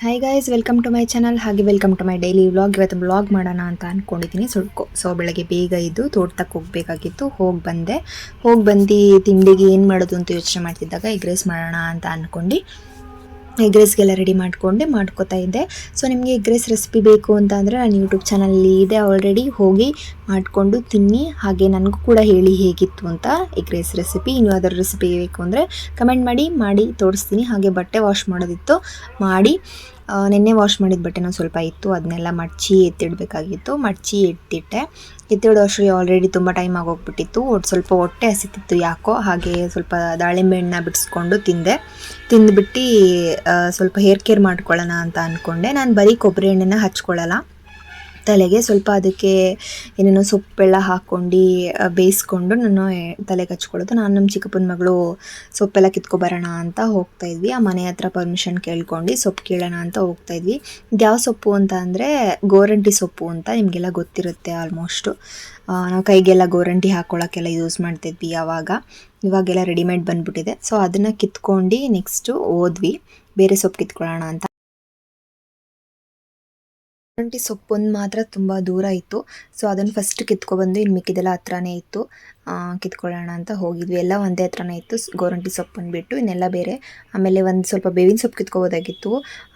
Hi guys, welcome to my channel. ಹಾಗೆ welcome to my daily vlog. ಇವತ್ತು vlog ಮಾಡೋಣ ಅಂತ ಅಂದ್ಕೊಂಡಿದ್ದೀನಿ. ಸೊ ಬೆಳಗ್ಗೆ ಬೇಗ ಇದ್ದು ತೋಟಕ್ಕೆ ಹೋಗಬೇಕಾಗಿತ್ತು. ಹೋಗಿ ಬಂದು ತಿಂಡಿಗೆ ಏನು ಮಾಡೋದು ಅಂತ ಯೋಚನೆ ಮಾಡ್ತಿದ್ದಾಗ ಎಗ್ ರೈಸ್ ಮಾಡೋಣ ಅಂತ ಅಂದ್ಕೊಂಡು ಎಗ್ ರೈಸ್ಗೆಲ್ಲ ರೆಡಿ ಮಾಡ್ಕೋತಾ ಇದ್ದೆ. ಸೊ ನಿಮಗೆ ಎಗ್ ರೈಸ್ ರೆಸಿಪಿ ಬೇಕು ಅಂತ ಅಂದರೆ ನಾನು ಯೂಟ್ಯೂಬ್ ಚಾನಲಲ್ಲಿ ಇದೆ ಆಲ್ರೆಡಿ, ಹೋಗಿ ಮಾಡಿಕೊಂಡು ತಿನ್ನಿ. ಹಾಗೆ ನನಗೂ ಕೂಡ ಹೇಳಿ ಹೇಗಿತ್ತು ಅಂತ ಎಗ್ ರೈಸ್ ರೆಸಿಪಿ. ಇನ್ನು ಅದರ ರೆಸಿಪಿ ಬೇಕು ಅಂದರೆ ಕಮೆಂಟ್ ಮಾಡಿ ತೋರಿಸ್ತೀನಿ. ಹಾಗೆ ಬಟ್ಟೆ ವಾಶ್ ಮಾಡೋದಿತ್ತು, ನಿನ್ನೆ ವಾಶ್ ಮಾಡಿದ ಬಟ್ಟೆನೂ ಸ್ವಲ್ಪ ಇತ್ತು, ಅದನ್ನೆಲ್ಲ ಮಡಚಿ ಎತ್ತಿಡಬೇಕಾಗಿತ್ತು. ಎತ್ತಿಡೋ ಅಷ್ಟರಲ್ಲಿ ಆಲ್ರೆಡಿ ತುಂಬ ಟೈಮ್ ಆಗೋಗ್ಬಿಟ್ಟಿತ್ತು. ಸ್ವಲ್ಪ ಹೊಟ್ಟೆ ಹಸಿತಿತ್ತು ಯಾಕೋ. ಹಾಗೆ ಸ್ವಲ್ಪ ದಾಳಿಂಬೆ ಹಣ್ಣನ್ನ ಬಿಡಿಸ್ಕೊಂಡು ತಿಂದುಬಿಟ್ಟು ಸ್ವಲ್ಪ ಹೇರ್ ಕೇರ್ ಮಾಡ್ಕೊಳ್ಳೋಣ ಅಂತ ಅಂದ್ಕೊಂಡೆ. ನಾನು ಬರೀ ಕೊಬ್ಬರಿ ಎಣ್ಣೆನ ಹಚ್ಕೊಳ್ಳಲ್ಲ ತಲೆಗೆ, ಸ್ವಲ್ಪ ಅದಕ್ಕೆ ಏನೇನೋ ಸೊಪ್ಪೆಲ್ಲ ಹಾಕ್ಕೊಂಡು ಬೇಯಿಸ್ಕೊಂಡು ನಾನು ತಲೆಗೆ ಹಚ್ಕೊಳ್ಳೋದು. ನಾನು ನಮ್ಮ ಚಿಕ್ಕಪ್ಪನ ಮಗಳು ಸೊಪ್ಪೆಲ್ಲ ಕಿತ್ಕೊಬರೋಣ ಅಂತ ಹೋಗ್ತಾಯಿದ್ವಿ. ಆ ಮನೆ ಹತ್ರ ಪರ್ಮಿಷನ್ ಕೇಳ್ಕೊಂಡು ಸೊಪ್ಪು ಕೀಳೋಣ ಅಂತ ಹೋಗ್ತಾಯಿದ್ವಿ. ಇದು ಯಾವ ಸೊಪ್ಪು ಅಂತ ಅಂದರೆ ಗೋರಂಟಿ ಸೊಪ್ಪು ಅಂತ ನಿಮಗೆಲ್ಲ ಗೊತ್ತಿರುತ್ತೆ ಆಲ್ಮೋಸ್ಟು. ನಾವು ಕೈಗೆಲ್ಲ ಗೋರಂಟಿ ಹಾಕ್ಕೊಳ್ಳೋಕ್ಕೆಲ್ಲ ಯೂಸ್ ಮಾಡ್ತಿದ್ವಿ ಇವಾಗೆಲ್ಲ ರೆಡಿಮೇಡ್ ಬಂದುಬಿಟ್ಟಿದೆ. ಸೊ ಅದನ್ನು ಕಿತ್ಕೊಂಡು ನೆಕ್ಸ್ಟು ಹೋದ್ವಿ ಬೇರೆ ಸೊಪ್ಪು ಕಿತ್ಕೊಳ್ಳೋಣ ಅಂತ. ಗೋರಂಟಿ ಸೊಪ್ಪೊಂದು ಮಾತ್ರ ತುಂಬ ದೂರ ಇತ್ತು. ಸೊ ಅದನ್ನು ಫಸ್ಟ್ ಕಿತ್ಕೊಬಂದು, ಇನ್ನು ಮಿಕ್ಕಿದೆಲ್ಲ ಹತ್ರನೇ ಇತ್ತು. ಕಿತ್ಕೊಳ್ಳೋಣ ಅಂತ ಹೋಗಿದ್ವಿ. ಎಲ್ಲ ಒಂದೇ ಹತ್ರನೇ ಇತ್ತು. ಗೋರಂಟಿ ಸೊಪ್ಪನ್ನು ಬಿಟ್ಟು ಇನ್ನೆಲ್ಲ ಬೇರೆ. ಆಮೇಲೆ ಒಂದು ಸ್ವಲ್ಪ ಬೇವಿನ ಸೊಪ್ಪು ಕಿತ್ಕೊಬೋದಾಗಿತ್ತು,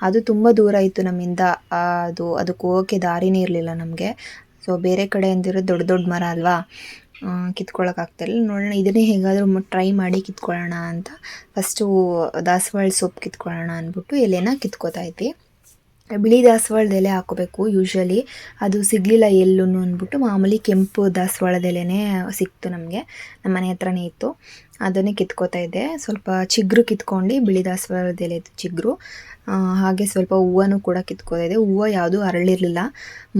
ಅದು ತುಂಬ ದೂರ ಇತ್ತು ನಮ್ಮಿಂದ. ಅದಕ್ಕೆ ಹೋಗೋಕ್ಕೆ ದಾರಿನೇ ಇರಲಿಲ್ಲ ನಮಗೆ. ಸೊ ಬೇರೆ ಕಡೆ ಅಂದಿರೋ ದೊಡ್ಡ ಮರ ಅಲ್ವಾ, ಕಿತ್ಕೊಳ್ಳೋಕ್ಕಾಗ್ತಾಯಿಲ್ಲ. ನೋಡೋಣ ಇದನ್ನೇ ಹೇಗಾದರೂ ಟ್ರೈ ಮಾಡಿ ಕಿತ್ಕೊಳ್ಳೋಣ ಅಂತ ಫಸ್ಟು ದಾಸವಾಳ ಸೊಪ್ಪು ಕಿತ್ಕೊಳ್ಳೋಣ ಅಂದ್ಬಿಟ್ಟು ಎಲೆನ ಕಿತ್ಕೋತಾ ಇದ್ವಿ. ಬಿಳಿ ದಾಸವಾಳದ ಎಲೆ ಹಾಕೋಬೇಕು ಯೂಶ್ವಲಿ, ಅದು ಸಿಗಲಿಲ್ಲ ಎಲ್ಲೂ ಅಂದ್ಬಿಟ್ಟು ಮಾಮೂಲಿ ಕೆಂಪು ದಾಸವಾಳದ ಎಲೆನೇ ಸಿಕ್ತು ನಮಗೆ. ನಮ್ಮ ಮನೆ ಹತ್ರನೇ ಇತ್ತು, ಅದನ್ನೇ ಕಿತ್ಕೋತಾ ಇದ್ದೆ. ಸ್ವಲ್ಪ ಚಿಗುರು ಕಿತ್ಕೊಂಡು, ಬಿಳಿ ದಾಸವಾಳದ ಎಲೆ ಚಿಗುರು, ಹಾಗೆ ಸ್ವಲ್ಪ ಹೂವನೂ ಕೂಡ ಕಿತ್ಕೋತಾ ಇದ್ದೆ. ಹೂವು ಯಾವುದೂ ಅರಳಿರಲಿಲ್ಲ,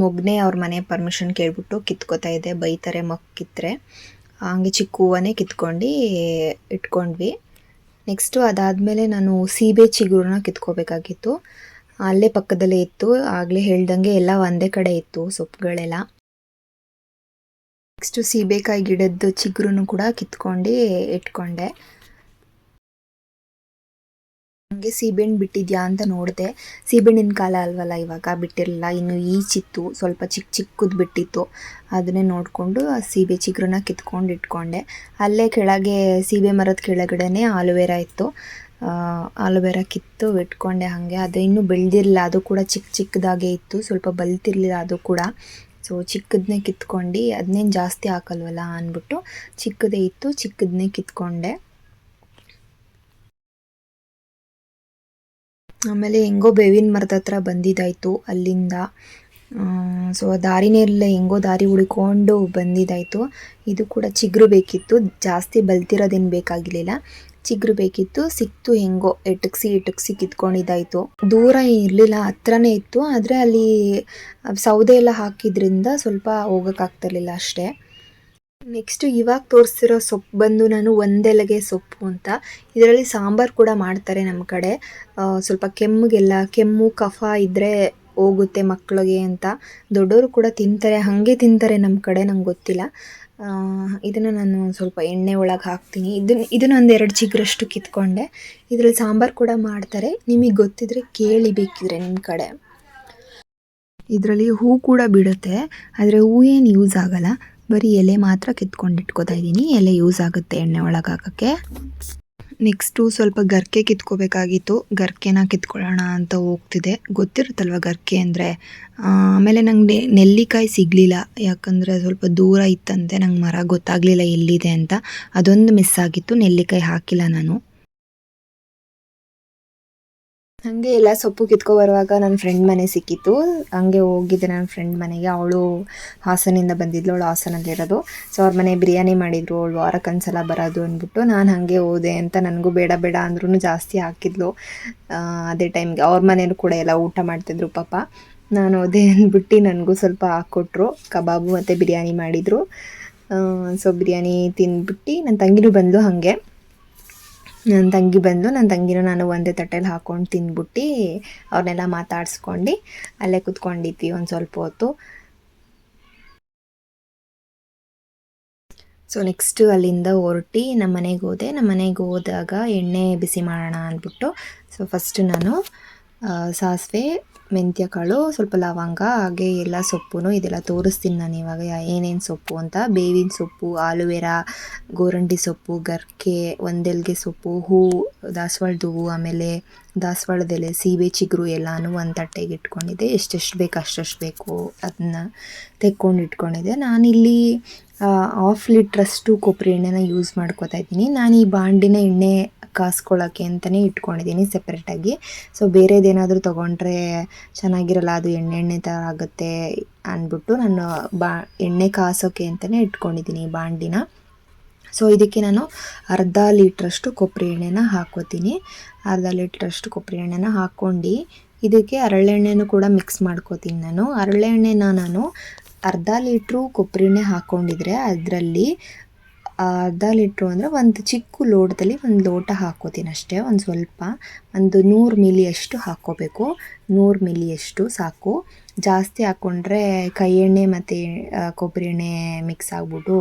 ಮೊಗ್ನೆ ಅವ್ರ ಮನೆ ಪರ್ಮಿಷನ್ ಕೇಳ್ಬಿಟ್ಟು ಕಿತ್ಕೋತಾ ಇದ್ದೆ, ಬೈತಾರೆ ಕಿತ್ತರೆ. ಹಾಗೆ ಚಿಕ್ಕ ಹೂವನ್ನೇ ಕಿತ್ಕೊಂಡು ಇಟ್ಕೊಂಡ್ವಿ. ನೆಕ್ಸ್ಟು ಅದಾದಮೇಲೆ ನಾನು ಸೀಬೆ ಚಿಗುರನ್ನ ಕಿತ್ಕೋಬೇಕಾಗಿತ್ತು. ಅಲ್ಲೇ ಪಕ್ಕದಲ್ಲೇ ಇತ್ತು, ಆಗಲೇ ಹೇಳ್ದಂಗೆ ಎಲ್ಲ ಒಂದೇ ಕಡೆ ಇತ್ತು ಸೊಪ್ಪುಗಳೆಲ್ಲ. ನೆಕ್ಸ್ಟು ಸೀಬೆಕಾಯಿ ಗಿಡದ ಚಿಗುರನ್ನು ಕೂಡ ಕಿತ್ಕೊಂಡು ಇಟ್ಕೊಂಡೆ. ನನಗೆ ಸೀಬೆಹಣ್ಣು ಬಿಟ್ಟಿದ್ಯಾ ಅಂತ ನೋಡಿದೆ. ಸೀಬೆಹಣ್ಣಿನ ಕಾಲ ಅಲ್ವಲ್ಲ ಇವಾಗ, ಬಿಟ್ಟಿರಲಿಲ್ಲ. ಇನ್ನು ಈಚಿತ್ತು, ಸ್ವಲ್ಪ ಚಿಕ್ಕದು ಬಿಟ್ಟಿತ್ತು. ಅದನ್ನೇ ನೋಡಿಕೊಂಡು ಆ ಸೀಬೆ ಚಿಗುರನ್ನ ಕಿತ್ಕೊಂಡು ಇಟ್ಕೊಂಡೆ. ಅಲ್ಲೇ ಕೆಳಗೆ ಸೀಬೆ ಮರದ ಕೆಳಗಡೆನೇ ಆಲೋವೆರಾ ಇತ್ತು. ಆಲೋವೆರಾ ಕಿತ್ತು ಇಟ್ಕೊಂಡೆ ಹಾಗೆ. ಅದು ಇನ್ನೂ ಬೆಳೆದಿರಲಿಲ್ಲ, ಅದು ಕೂಡ ಚಿಕ್ಕದಾಗೇ ಇತ್ತು, ಸ್ವಲ್ಪ ಬಲ್ತಿರಲಿಲ್ಲ ಅದು ಕೂಡ. ಸೊ ಚಿಕ್ಕದನ್ನೇ ಕಿತ್ಕೊಂಡು, ಅದನ್ನೇನು ಜಾಸ್ತಿ ಹಾಕಲ್ವಲ್ಲ ಅಂದ್ಬಿಟ್ಟು ಚಿಕ್ಕದೇ ಇತ್ತು, ಚಿಕ್ಕದನ್ನೇ ಕಿತ್ಕೊಂಡೆ. ಆಮೇಲೆ ಹೆಂಗೋ ಬೇವಿನ ಮರದ ಹತ್ರ ಬಂದಿದ್ದಾಯಿತು ಅಲ್ಲಿಂದ. ಸೊ ದಾರಿನೇ ಇರಲಿಲ್ಲ, ಹೆಂಗೋ ದಾರಿ ಹುಡ್ಕೊಂಡು ಬಂದಿದ್ದಾಯಿತು. ಇದು ಕೂಡ ಚಿಗುರು ಬೇಕಿತ್ತು, ಜಾಸ್ತಿ ಬಲ್ತಿರೋದೇನು ಬೇಕಾಗಿರಲಿಲ್ಲ, ಚಿಗುರು ಬೇಕಿತ್ತು. ಸಿಕ್ತು, ಹೆಂಗೋ ಎಟಕ್ಸಿ ಕಿತ್ಕೊಂಡಿದ್ದಾಯಿತು. ದೂರ ಇರಲಿಲ್ಲ, ಹತ್ರನೇ ಇತ್ತು. ಆದರೆ ಅಲ್ಲಿ ಸೌದೆ ಎಲ್ಲ ಹಾಕಿದ್ರಿಂದ ಸ್ವಲ್ಪ ಹೋಗೋಕ್ಕಾಗ್ತಿರ್ಲಿಲ್ಲ ಅಷ್ಟೇ. ನೆಕ್ಸ್ಟು ಇವಾಗ ತೋರಿಸ್ತಿರೋ ಸೊಪ್ಪು ಬಂದು ನಾನು ಒಂದೆಲೆಗೆ ಸೊಪ್ಪು ಅಂತ. ಇದರಲ್ಲಿ ಸಾಂಬಾರು ಕೂಡ ಮಾಡ್ತಾರೆ ನಮ್ಮ ಕಡೆ. ಸ್ವಲ್ಪ ಕೆಮ್ಮು ಕಫ ಇದ್ದರೆ ಹೋಗುತ್ತೆ ಮಕ್ಕಳಿಗೆ ಅಂತ, ದೊಡ್ಡವರು ಕೂಡ ತಿಂತಾರೆ, ಹಾಗೆ ತಿಂತಾರೆ ನಮ್ಮ ಕಡೆ, ನಂಗೆ ಗೊತ್ತಿಲ್ಲ. ಇದನ್ನು ನಾನು ಸ್ವಲ್ಪ ಎಣ್ಣೆ ಒಳಗೆ ಹಾಕ್ತೀನಿ. ಇದನ್ನು ಒಂದು 2 ಚಿಗುರಷ್ಟು ಕಿತ್ಕೊಂಡೆ. ಇದರಲ್ಲಿ ಸಾಂಬಾರು ಕೂಡ ಮಾಡ್ತಾರೆ, ನಿಮಗೆ ಗೊತ್ತಿದ್ರೆ ಕೇಳಿ ಬೇಕಿದ್ರೆ ನಿಮ್ಮ ಕಡೆ. ಇದರಲ್ಲಿ ಹೂ ಕೂಡ ಬಿಡುತ್ತೆ, ಆದರೆ ಹೂ ಏನು ಯೂಸ್ ಆಗಲ್ಲ, ಬರೀ ಎಲೆ ಮಾತ್ರ ಕಿತ್ಕೊಂಡು ಇಟ್ಕೋತಾ ಇದ್ದೀನಿ. ಎಲೆ ಯೂಸ್ ಆಗುತ್ತೆ ಎಣ್ಣೆ ಒಳಗೆ ಹಾಕೋಕ್ಕೆ. ನೆಕ್ಸ್ಟು ಸ್ವಲ್ಪ ಗರ್ಕೆ ಕಿತ್ಕೋಬೇಕಾಗಿತ್ತು, ಗರ್ಕೆನ ಕಿತ್ಕೊಳ್ಳೋಣ ಅಂತ ಹೋಗ್ತಿದೆ. ಗೊತ್ತಿರುತ್ತಲ್ವ ಗರ್ಕೆ ಅಂದರೆ. ಆಮೇಲೆ ನಂಗೆ ನೆಲ್ಲಿಕಾಯಿ ಸಿಗಲಿಲ್ಲ, ಯಾಕಂದರೆ ಸ್ವಲ್ಪ ದೂರ ಇತ್ತಂತೆ, ನಂಗೆ ಮರ ಗೊತ್ತಾಗಲಿಲ್ಲ ಎಲ್ಲಿದೆ ಅಂತ. ಅದೊಂದು ಮಿಸ್ ಆಗಿತ್ತು, ನೆಲ್ಲಿಕಾಯಿ ಹಾಕಿಲ್ಲ ನಾನು. ಹಾಗೆ ಎಲ್ಲ ಸೊಪ್ಪು ಕಿತ್ಕೊಬರುವಾಗ ನನ್ನ ಫ್ರೆಂಡ್ ಮನೆ ಸಿಕ್ಕಿತ್ತು. ಹಂಗೆ ಹೋಗಿದ್ದೆ ನನ್ನ ಫ್ರೆಂಡ್ ಮನೆಗೆ. ಅವಳು ಹಾಸನಿಂದ ಬಂದಿದ್ಲು, ಅವಳು ಹಾಸನಲ್ಲಿರೋದು. ಸೊ ಅವ್ರ ಮನೆ ಬಿರಿಯಾನಿ ಮಾಡಿದರು, ಅವಳು ವಾರಕ್ಕೊಂದ್ಸಲ ಬರೋದು ಅಂದ್ಬಿಟ್ಟು ನಾನು ಹಾಗೆ ಹೋದೆ ಅಂತ. ನನಗೂ ಬೇಡ ಅಂದ್ರೂ ಜಾಸ್ತಿ ಹಾಕಿದ್ಲು. ಅದೇ ಟೈಮ್ಗೆ ಅವ್ರ ಮನೇಲೂ ಕೂಡ ಎಲ್ಲ ಊಟ ಮಾಡ್ತಿದ್ರು ಪಾಪ. ನಾನು ಹೋದೆ ಅಂದ್ಬಿಟ್ಟು ನನಗೂ ಸ್ವಲ್ಪ ಹಾಕ್ಕೊಟ್ರು, ಕಬಾಬು ಮತ್ತು ಬಿರಿಯಾನಿ ಮಾಡಿದರು. ಸೊ ಬಿರಿಯಾನಿ ತಿಂದ್ಬಿಟ್ಟು ನನ್ನ ತಂಗಿನೂ ಬಂದು ಹಾಗೆ. ನನ್ನ ತಂಗಿನೂ ನಾನು ಒಂದೇ ತಟ್ಟೆಲಿ ಹಾಕ್ಕೊಂಡು ತಿಂದ್ಬಿಟ್ಟು ಅವ್ರನ್ನೆಲ್ಲ ಮಾತಾಡ್ಸ್ಕೊಂಡು ಅಲ್ಲೇ ಕೂತ್ಕೊಂಡಿದ್ವಿ ಒಂದು ಸ್ವಲ್ಪ ಹೊತ್ತು. ಸೊ ನೆಕ್ಸ್ಟು ಅಲ್ಲಿಂದ ಹೊರಟು ನಮ್ಮ ಮನೆಗೆ ಹೋದೆ. ನಮ್ಮ ಮನೆಗೆ ಹೋದಾಗ ಎಣ್ಣೆ ಬಿಸಿ ಮಾಡೋಣ ಅಂದ್ಬಿಟ್ಟು, ಸೊ ಫಸ್ಟು ನಾನು ಸಾಸಿವೆ, ಮೆಂತ್ಯ ಕಾಳು, ಸ್ವಲ್ಪ ಲವಂಗ, ಹಾಗೆ ಎಲ್ಲ ಸೊಪ್ಪು ಇದೆಲ್ಲ ತೋರಿಸ್ತೀನಿ ನಾನು ಇವಾಗ ಏನೇನು ಸೊಪ್ಪು ಅಂತ. ಬೇವಿನ ಸೊಪ್ಪು, ಆಲೂವೆರಾ, ಗೋರಂಟಿ ಸೊಪ್ಪು, ಗರ್ಕೆ, ಒಂದೆಲ್ಗೆ ಸೊಪ್ಪು, ಹೂವು, ದಾಸವಾಳದ ಹೂವು, ಆಮೇಲೆ ದಾಸವಾಳದ ಎಲೆ, ಸೀಬೆ ಚಿಗುರು ಎಲ್ಲನೂ ಒಂದು ತಟ್ಟೆಗೆ ಇಟ್ಕೊಂಡಿದ್ದೆ. ಎಷ್ಟೆಷ್ಟು ಬೇಕು ಅಷ್ಟಷ್ಟು ಬೇಕು ಅದನ್ನ ತೆಕ್ಕೊಂಡು ಇಟ್ಕೊಂಡಿದ್ದೆ. ನಾನಿಲ್ಲಿ 1/2 ಲೀಟ್ರಷ್ಟು ಕೊಬ್ಬರಿ ಎಣ್ಣೆನ ಯೂಸ್ ಮಾಡ್ಕೋತಾ ಇದ್ದೀನಿ. ನಾನು ಈ ಬಾಂಡಿನ ಎಣ್ಣೆ ಕಾಸ್ಕೊಳ್ಳೋಕ್ಕೆ ಅಂತಲೇ ಇಟ್ಕೊಂಡಿದ್ದೀನಿ ಸೆಪ್ರೇಟಾಗಿ. ಸೊ ಬೇರೆದೇನಾದರೂ ತೊಗೊಂಡ್ರೆ ಚೆನ್ನಾಗಿರಲ್ಲ, ಅದು ಎಣ್ಣೆ ಥರ ಆಗುತ್ತೆ ಅಂದ್ಬಿಟ್ಟು ನಾನು ಎಣ್ಣೆ ಕಾಸೋಕ್ಕೆ ಅಂತಲೇ ಇಟ್ಕೊಂಡಿದ್ದೀನಿ ಈ ಬಾಂಡಿನ. ಸೊ ಇದಕ್ಕೆ ನಾನು 1/2 ಲೀಟ್ರಷ್ಟು ಕೊಬ್ಬರಿ ಎಣ್ಣೆನ ಹಾಕ್ಕೋತೀನಿ. 1/2 ಲೀಟ್ರಷ್ಟು ಕೊಬ್ಬರಿ ಎಣ್ಣೆನ ಹಾಕ್ಕೊಂಡು ಇದಕ್ಕೆ ಹರಳೆಣ್ಣೆನೂ ಕೂಡ ಮಿಕ್ಸ್ ಮಾಡ್ಕೋತೀನಿ ನಾನು. ಹರಳೆಣ್ಣೆನ ನಾನು 1/2 ಲೀಟ್ರು ಕೊಬ್ಬರಿ ಎಣ್ಣೆ ಹಾಕ್ಕೊಂಡಿದ್ರೆ ಅದರಲ್ಲಿ 1/2 ಲೀಟ್ರು ಅಂದರೆ ಒಂದು ಚಿಕ್ಕ ಲೋಟದಲ್ಲಿ 1 ಲೋಟ ಹಾಕ್ಕೋತೀನಿ ಅಷ್ಟೇ. ಒಂದು ಸ್ವಲ್ಪ, ಒಂದು 100 ಮಿಲಿಯಷ್ಟು ಹಾಕ್ಕೋಬೇಕು. 100 ಮಿಲಿಯಷ್ಟು ಸಾಕು. ಜಾಸ್ತಿ ಹಾಕ್ಕೊಂಡ್ರೆ ಕೈ ಎಣ್ಣೆ ಮತ್ತು ಕೊಬ್ಬರಿ ಎಣ್ಣೆ ಮಿಕ್ಸ್ ಆಗಿಬಿಟ್ಟು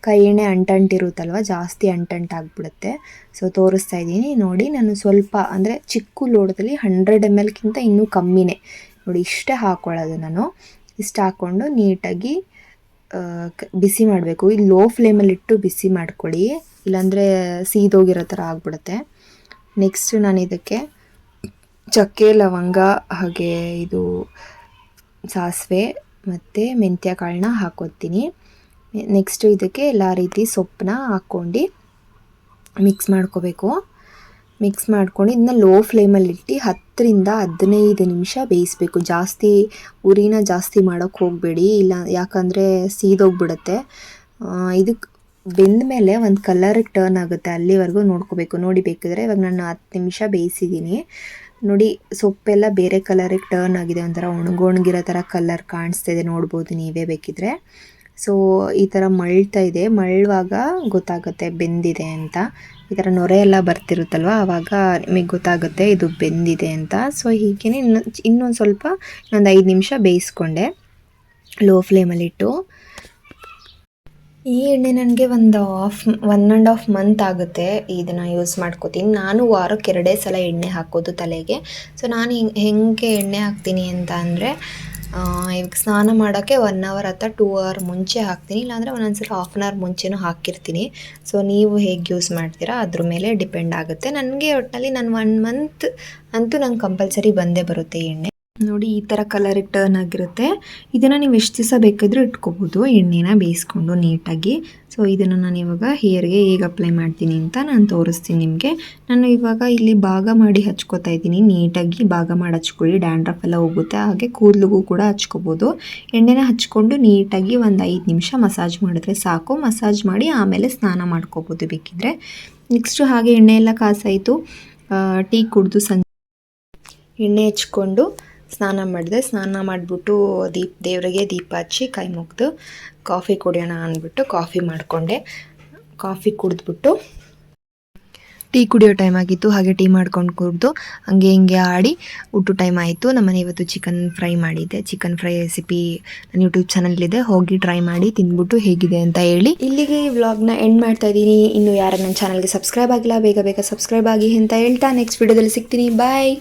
ಕೈ ಎಣ್ಣೆ ಅಂಟಂಟಿರುತ್ತಲ್ವ, ಜಾಸ್ತಿ ಅಂಟಂಟಾಗ್ಬಿಡುತ್ತೆ. ಸೊ ತೋರಿಸ್ತಾ ಇದ್ದೀನಿ ನೋಡಿ. ನಾನು ಸ್ವಲ್ಪ ಅಂದರೆ ಚಿಕ್ಕ ಲೋಟದಲ್ಲಿ 100 mlಗಿಂತ ಇನ್ನೂ ಕಮ್ಮಿನೇ ನೋಡಿ, ಇಷ್ಟೇ ಹಾಕ್ಕೊಳ್ಳೋದು ನಾನು. ಇಷ್ಟು ಹಾಕ್ಕೊಂಡು ನೀಟಾಗಿ ಬಿಸಿ ಮಾಡಬೇಕು. ಇಲ್ಲಿ ಲೋ ಫ್ಲೇಮಲ್ಲಿಟ್ಟು ಬಿಸಿ ಮಾಡ್ಕೊಳ್ಳಿ, ಇಲ್ಲಾಂದರೆ ಸೀದೋಗಿರೋ ಥರ ಆಗಿಬಿಡುತ್ತೆ. ನೆಕ್ಸ್ಟು ನಾನು ಇದಕ್ಕೆ ಚಕ್ಕೆ, ಲವಂಗ, ಹಾಗೆ ಇದು ಸಾಸಿವೆ ಮತ್ತು ಮೆಂತ್ಯ ಕಾಳನ್ನ ಹಾಕ್ಕೊತೀನಿ. ನೆಕ್ಸ್ಟು ಇದಕ್ಕೆ ಎಲ್ಲ ರೀತಿ ಸೊಪ್ಪನ್ನ ಹಾಕ್ಕೊಂಡು ಮಿಕ್ಸ್ ಮಾಡ್ಕೋಬೇಕು. ಮಿಕ್ಸ್ ಮಾಡ್ಕೊಂಡು ಇದನ್ನ ಲೋ ಫ್ಲೇಮಲ್ಲಿಟ್ಟು 10 ರಿಂದ 15 ನಿಮಿಷ ಬೇಯಿಸಬೇಕು. ಜಾಸ್ತಿ ಉರಿನ ಜಾಸ್ತಿ ಮಾಡೋಕ್ಕೆ ಹೋಗಬೇಡಿ, ಇಲ್ಲ ಯಾಕಂದರೆ ಸೀದೋಗ್ಬಿಡುತ್ತೆ. ಇದಕ್ಕೆ ಬೆಂದ ಮೇಲೆ ಒಂದು ಕಲರಿಗೆ ಟರ್ನ್ ಆಗುತ್ತೆ, ಅಲ್ಲಿವರೆಗೂ ನೋಡ್ಕೋಬೇಕು. ನೋಡಿ ಬೇಕಿದ್ರೆ ಇವಾಗ ನಾನು 10 ನಿಮಿಷ ಬೇಯಿಸಿದ್ದೀನಿ ನೋಡಿ. ಸೊಪ್ಪೆಲ್ಲ ಬೇರೆ ಕಲರಿಗೆ ಟರ್ನ್ ಆಗಿದೆ, ಒಂಥರ ಒಣಗಿರೋ ಥರ ಕಲರ್ ಕಾಣಿಸ್ತಾ ಇದೆ, ನೋಡ್ಬೋದು ನೀವೇ ಬೇಕಿದ್ರೆ. ಸೊ ಈ ಥರ ಮಳ್ತಾ ಇದೆ, ಮಳ್ಳುವಾಗ ಗೊತ್ತಾಗುತ್ತೆ ಬೆಂದಿದೆ ಅಂತ. ಈ ಥರ ನೊರೆ ಎಲ್ಲ ಬರ್ತಿರುತ್ತಲ್ವ, ಆವಾಗ ನಿಮಗೆ ಗೊತ್ತಾಗುತ್ತೆ ಇದು ಬೆಂದಿದೆ ಅಂತ. ಸೊ ಹೀಗೇ ಇನ್ನೊಂದು ಸ್ವಲ್ಪ 5 ನಿಮಿಷ ಬೇಯಿಸ್ಕೊಂಡೆ ಲೋ ಫ್ಲೇಮಲ್ಲಿಟ್ಟು. ಈ ಎಣ್ಣೆ ನನಗೆ 1.5 ಮಂತ್ ಆಗುತ್ತೆ ಇದನ್ನು ಯೂಸ್ ಮಾಡ್ಕೋತೀನಿ. ನಾನು ವಾರಕ್ಕೆ 2 ಸಲ ಎಣ್ಣೆ ಹಾಕೋದು ತಲೆಗೆ. ಸೊ ನಾನು ಹೆಂಗೆ ಎಣ್ಣೆ ಹಾಕ್ತೀನಿ ಅಂತ ಅಂದರೆ, ಇವಾಗ ಸ್ನಾನ ಮಾಡೋಕ್ಕೆ 1 ಅವರ್ ಅಥವಾ 2 ಅವರ್ ಮುಂಚೆ ಹಾಕ್ತೀನಿ, ಇಲ್ಲಾಂದರೆ ಒಂದೊಂದ್ಸಲ 1/2 ಅವರ್ ಮುಂಚೆನೂ ಹಾಕಿರ್ತೀನಿ. ಸೊ ನೀವು ಹೇಗೆ ಯೂಸ್ ಮಾಡ್ತೀರಾ ಅದ್ರ ಮೇಲೆ ಡಿಪೆಂಡ್ ಆಗುತ್ತೆ. ನನಗೆ ಒಟ್ಟಿನಲ್ಲಿ ನಾನು 1 ಮಂತ್ ಅಂತೂ ನಂಗೆ ಕಂಪಲ್ಸರಿ ಬಂದೇ ಬರುತ್ತೆ ಎಣ್ಣೆ. ನೋಡಿ ಈ ಥರ ಕಲರಿಗೆ ಟರ್ನ್ ಆಗಿರುತ್ತೆ. ಇದನ್ನು ನೀವು ಎಷ್ಟು ದಿವಸ ಬೇಕಾದರೂ ಇಟ್ಕೋಬೋದು, ಎಣ್ಣೆನ ಬೇಯಿಸ್ಕೊಂಡು ನೀಟಾಗಿ. ಸೊ ಇದನ್ನು ನಾನು ಇವಾಗ ಹೇರ್ಗೆ ಹೇಗೆ ಅಪ್ಲೈ ಮಾಡ್ತೀನಿ ಅಂತ ನಾನು ತೋರಿಸ್ತೀನಿ ನಿಮಗೆ. ನಾನು ಇವಾಗ ಇಲ್ಲಿ ಭಾಗ ಮಾಡಿ ಹಚ್ಕೋತಾ ಇದ್ದೀನಿ. ನೀಟಾಗಿ ಭಾಗ ಮಾಡಿ ಹಚ್ಕೊಳ್ಳಿ, ಡ್ಯಾಂಡ್ರಫ್ ಎಲ್ಲ ಹೋಗುತ್ತೆ. ಹಾಗೆ ಕೂದಲಿಗೂ ಕೂಡ ಹಚ್ಕೋಬೋದು. ಎಣ್ಣೆನ ಹಚ್ಕೊಂಡು ನೀಟಾಗಿ ಒಂದು 5 ನಿಮಿಷ ಮಸಾಜ್ ಮಾಡಿದ್ರೆ ಸಾಕು. ಮಸಾಜ್ ಮಾಡಿ ಆಮೇಲೆ ಸ್ನಾನ ಮಾಡ್ಕೋಬೋದು ಬೇಕಿದ್ರೆ. ನೆಕ್ಸ್ಟು ಹಾಗೆ ಎಣ್ಣೆ ಎಲ್ಲ ಕಾಸಾಯಿತು, ಟೀ ಕುಡಿದು ಎಣ್ಣೆ ಹಚ್ಕೊಂಡು ಸ್ನಾನ ಮಾಡಿದೆ. ಸ್ನಾನ ಮಾಡಿಬಿಟ್ಟು ದೇವರಿಗೆ ದೀಪ ಹಚ್ಚಿ ಕೈ ಮುಗಿದು ಕಾಫಿ ಕುಡಿಯೋಣ ಅಂದ್ಬಿಟ್ಟು ಕಾಫಿ ಮಾಡಿಕೊಂಡೆ. ಕಾಫಿ ಕುಡಿದ್ಬಿಟ್ಟು ಟೀ ಕುಡಿಯೋ ಟೈಮ್ ಆಗಿತ್ತು, ಹಾಗೆ ಟೀ ಮಾಡ್ಕೊಂಡು ಕುಡಿದು ಹಂಗೆ ಹಿಂಗೆ ಆಡಿ ಊಟ ಟೈಮ್ ಆಯಿತು. ನಮ್ಮನೆ ಇವತ್ತು ಚಿಕನ್ ಫ್ರೈ ಮಾಡಿದ್ದೆ. ಚಿಕನ್ ಫ್ರೈ ರೆಸಿಪಿ ನನ್ನ ಯೂಟ್ಯೂಬ್ ಚಾನಲ್ ಹೋಗಿ ಟ್ರೈ ಮಾಡಿ ತಿಂದ್ಬಿಟ್ಟು ಹೇಗಿದೆ ಅಂತ ಹೇಳಿ. ಇಲ್ಲಿಗೆ ಈ ವ್ಲಾಗ್ನ ಎಂಡ್ ಮಾಡ್ತಾ ಇದ್ದೀನಿ. ಇನ್ನು ಯಾರು ನನ್ನ ಚಾನಲ್ಗೆ ಸಬ್ಸ್ಕ್ರೈಬ್ ಆಗಿಲ್ಲ ಬೇಗ ಬೇಗ ಸಬ್ಸ್ಕ್ರೈಬ್ ಆಗಿ ಅಂತ ಹೇಳ್ತಾ ನೆಕ್ಸ್ಟ್ ವಿಡಿಯೋದಲ್ಲಿ ಸಿಗ್ತೀನಿ. ಬಾಯ್.